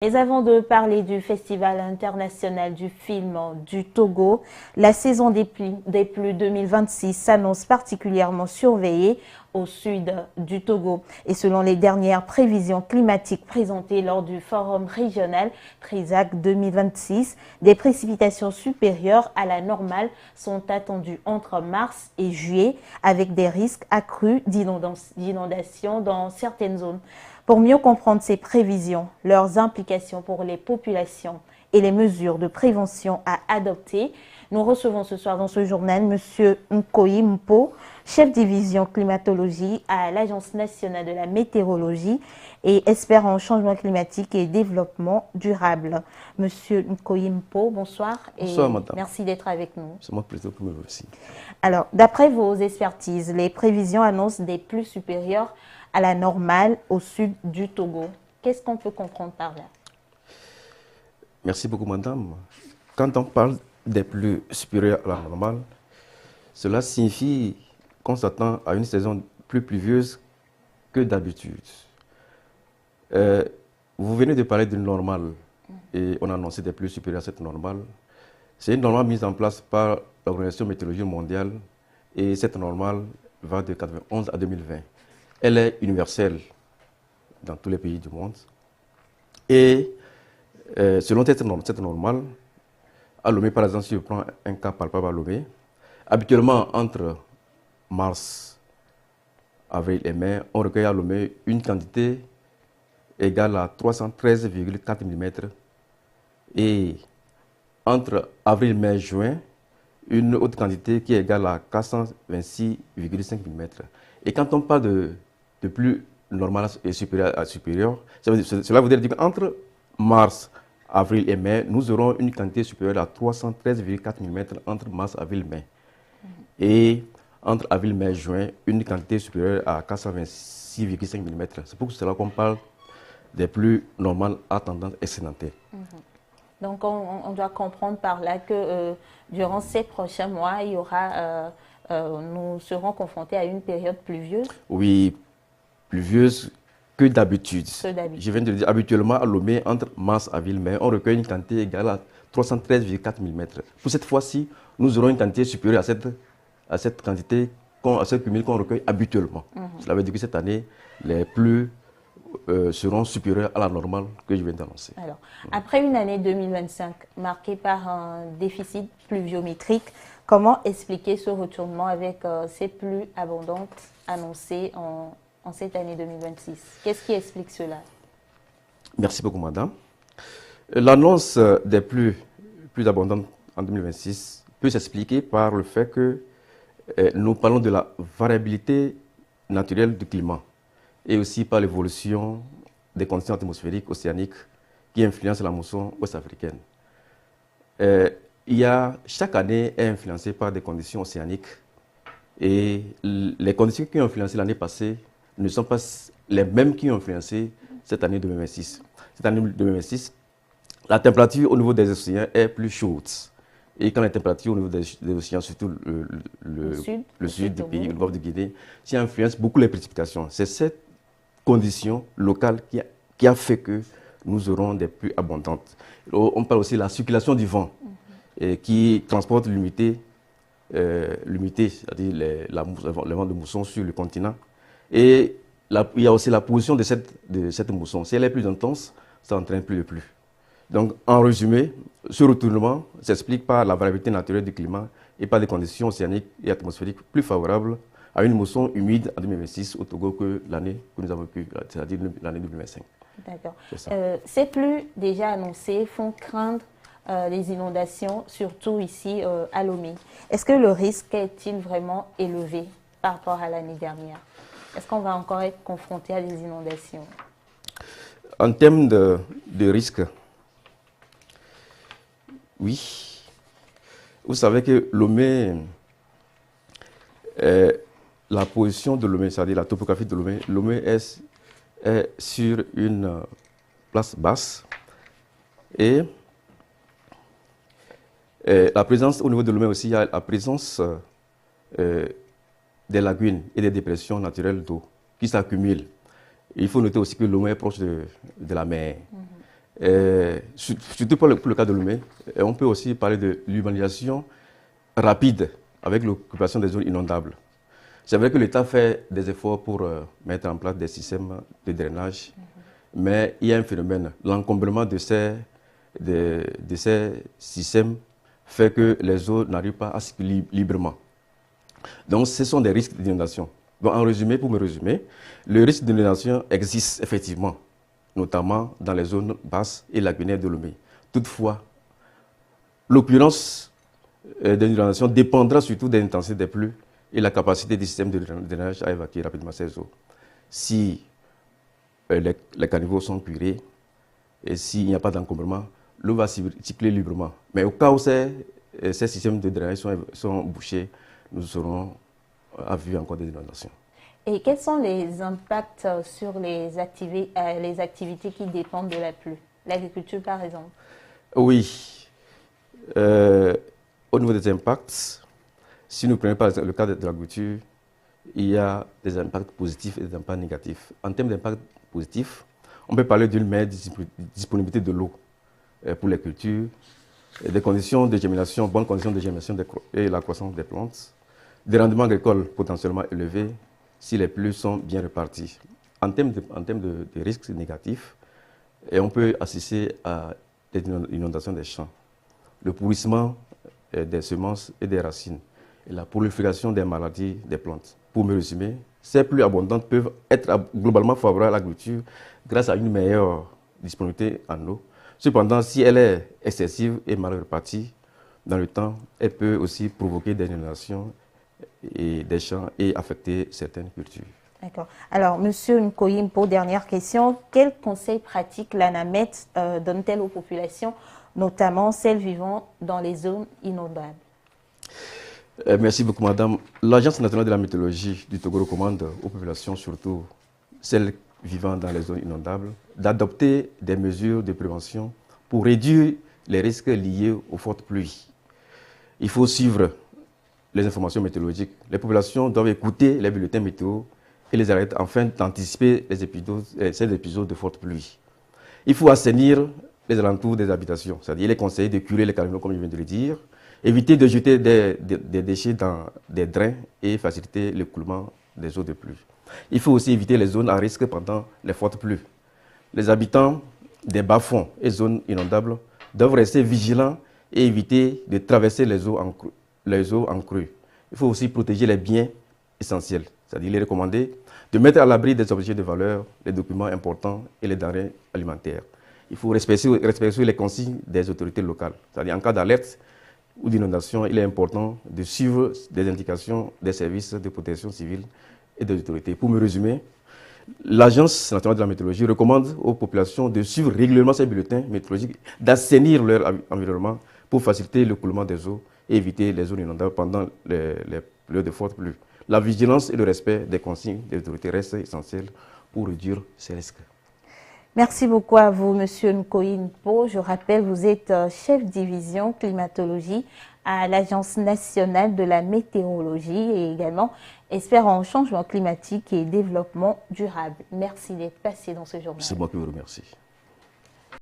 Mais avant de parler du Festival international du film du Togo, la saison des pluies 2026 s'annonce particulièrement surveillée au sud du Togo. Et selon les dernières prévisions climatiques présentées lors du forum régional Trisac 2026, des précipitations supérieures à la normale sont attendues entre mars et juillet, avec des risques accrus d'inondations dans certaines zones. Pour mieux comprendre ces prévisions, leurs implications pour les populations et les mesures de prévention à adopter, nous recevons ce soir dans ce journal M. Nkoyi Mpo, chef division climatologie à l'Agence nationale de la météorologie et expert en changement climatique et développement durable. Monsieur Nkoyi Mpo, bonsoir et bonsoir, madame. Merci d'être avec nous. C'est moi plutôt que me remercie. Alors, d'après vos expertises, les prévisions annoncent des pluies supérieures à la normale au sud du Togo. Qu'est-ce qu'on peut comprendre par là? Merci beaucoup, madame. Quand on parle des pluies supérieures à la normale, cela signifie qu'on s'attend à une saison plus pluvieuse que d'habitude. Vous venez de parler d'une normale et on a annoncé des pluies supérieures à cette normale. C'est une normale mise en place par l'Organisation météorologique mondiale et cette normale va de 1991 à 2020. Elle est universelle dans tous les pays du monde. Et selon cette normale, à Lomé, par exemple, si je prends un cas palpable à Lomé, habituellement entre mars, avril et mai, on recueille à Lomé une quantité égale à 313,4 mm. Et entre avril, mai, juin, une autre quantité qui est égale à 426,5 mm. Et quand on parle de pluie normale et supérieure, cela veut dire qu'entre mars, avril et mai, nous aurons une quantité supérieure à 313,4 mm entre mars, avril et mai. Et entre avril, mai, juin, une quantité supérieure à 426,5 mm. C'est pour cela qu'on parle des pluies normales à tendance excédentaire. Donc on doit comprendre par là que durant ces prochains mois, il y aura, nous serons confrontés à une période pluvieuse. Oui, pluvieuse que d'habitude. Je viens de le dire, habituellement à Lomé, entre mars, avril, mai, on recueille une quantité égale à 313,4 mm. Pour cette fois-ci, nous aurons une quantité supérieure à cette quantité, à ce cumul qu'on recueille habituellement. Cela veut dire que cette année, les pluies seront supérieures à la normale que je viens d'annoncer. Alors, après une année 2025 marquée par un déficit pluviométrique, comment expliquer ce retournement avec ces pluies abondantes annoncées en cette année 2026? Qu'est-ce qui explique cela? Merci beaucoup, madame. L'annonce des pluies plus abondantes en 2026 peut s'expliquer par le fait que nous parlons de la variabilité naturelle du climat et aussi par l'évolution des conditions atmosphériques océaniques qui influencent la mousson ouest-africaine. Chaque année est influencée par des conditions océaniques et les conditions qui ont influencé l'année passée ne sont pas les mêmes qui ont influencé cette année 2026. Cette année 2026, la température au niveau des océans est plus chaude. Et quand la température au niveau des océans, surtout le sud du pays, le golfe de Guinée, ça influence beaucoup les précipitations. C'est cette condition locale qui a fait que nous aurons des pluies abondantes. On parle aussi de la circulation du vent qui transporte l'humidité, c'est-à-dire le vent de mousson sur le continent. Et il y a aussi la position de cette mousson. Si elle est plus intense, ça entraîne plus de pluie. Donc, en résumé, ce retournement s'explique par la variabilité naturelle du climat et par des conditions océaniques et atmosphériques plus favorables à une mousson humide en 2026 au Togo que l'année que nous avons vécue, c'est-à-dire l'année 2025. D'accord. Ces pluies déjà annoncées font craindre les inondations, surtout ici à Lomé. Est-ce que le risque est-il vraiment élevé par rapport à l'année dernière? Est-ce qu'on va encore être confronté à des inondations? En termes de risque, oui. Vous savez que Lomé, la position de Lomé, c'est-à-dire la topographie de Lomé, Lomé est sur une place basse et la présence au niveau de Lomé aussi, il y a la présence des lagunes et des dépressions naturelles d'eau qui s'accumulent. Il faut noter aussi que Lomé est proche de la mer. Surtout pour le cas de Lomé. On peut aussi parler de l'urbanisation rapide avec l'occupation des zones inondables. C'est vrai que l'État fait des efforts pour mettre en place des systèmes de drainage, mais il y a un phénomène. L'encombrement de ces systèmes fait que les eaux n'arrivent pas à circuler librement. Donc, ce sont des risques d'inondation. Donc, en résumé, pour me résumer, le risque d'inondation existe effectivement, notamment dans les zones basses et lagunaires de Lomé. Toutefois, l'occurrence des inondations dépendra surtout de l'intensité des pluies et la capacité du système de drainage à évacuer rapidement ces eaux. Si les caniveaux sont curés et s'il n'y a pas d'encombrement, l'eau va circuler librement. Mais au cas où ces systèmes de drainage sont bouchés, nous serons à vue encore des inondations. Et quels sont les impacts sur les activités qui dépendent de la pluie? L'agriculture, par exemple. Oui. Au niveau des impacts, si nous prenons par exemple le cas de l'agriculture, il y a des impacts positifs et des impacts négatifs. En termes d'impact positif, on peut parler d'une meilleure disponibilité de l'eau pour les cultures, des conditions de germination, bonnes conditions de germination et la croissance des plantes, des rendements agricoles potentiellement élevés si les pluies sont bien réparties. En termes de risques négatifs, on peut assister à des inondations des champs, le pourrissement des semences et des racines, et la prolifération des maladies des plantes. Pour me résumer, ces pluies abondantes peuvent être globalement favorables à l'agriculture grâce à une meilleure disponibilité en eau. Cependant, si elle est excessive et mal répartie dans le temps, elle peut aussi provoquer des inondations et des champs et affecter certaines cultures. D'accord. Alors, Monsieur Nkoyimpo, dernière question. Quels conseils pratiques l'ANAMET donne-t-elle aux populations, notamment celles vivant dans les zones inondables? Merci beaucoup, madame. L'Agence nationale de la météorologie du Togo recommande aux populations, surtout celles vivant dans les zones inondables, d'adopter des mesures de prévention pour réduire les risques liés aux fortes pluies. Il faut suivre les informations météorologiques. Les populations doivent écouter les bulletins météo et les alertes afin d'anticiper ces épisodes de fortes pluies. Il faut assainir les alentours des habitations, c'est-à-dire il est conseillé de curer les caniveaux, comme je viens de le dire, éviter de jeter des déchets dans des drains et faciliter l'écoulement des eaux de pluie. Il faut aussi éviter les zones à risque pendant les fortes pluies. Les habitants des bas-fonds et zones inondables doivent rester vigilants et éviter de traverser les eaux en crue. Il faut aussi protéger les biens essentiels, c'est-à-dire il est recommandé de mettre à l'abri des objets de valeur, les documents importants et les denrées alimentaires. Il faut respecter les consignes des autorités locales, c'est-à-dire en cas d'alerte ou d'inondation, il est important de suivre des indications des services de protection civile et des autorités. Pour me résumer, l'Agence nationale de la météorologie recommande aux populations de suivre régulièrement ces bulletins météorologiques, d'assainir leur environnement pour faciliter l'écoulement des eaux et éviter les zones inondables pendant les périodes de fortes pluies. La vigilance et le respect des consignes des autorités restent essentiels pour réduire ces risques. Merci beaucoup à vous, Monsieur Nkoyimpo. Je rappelle, vous êtes chef division climatologie à l'Agence nationale de la météorologie et également expert en changement climatique et développement durable. Merci d'être passé dans ce journal. C'est moi qui vous remercie.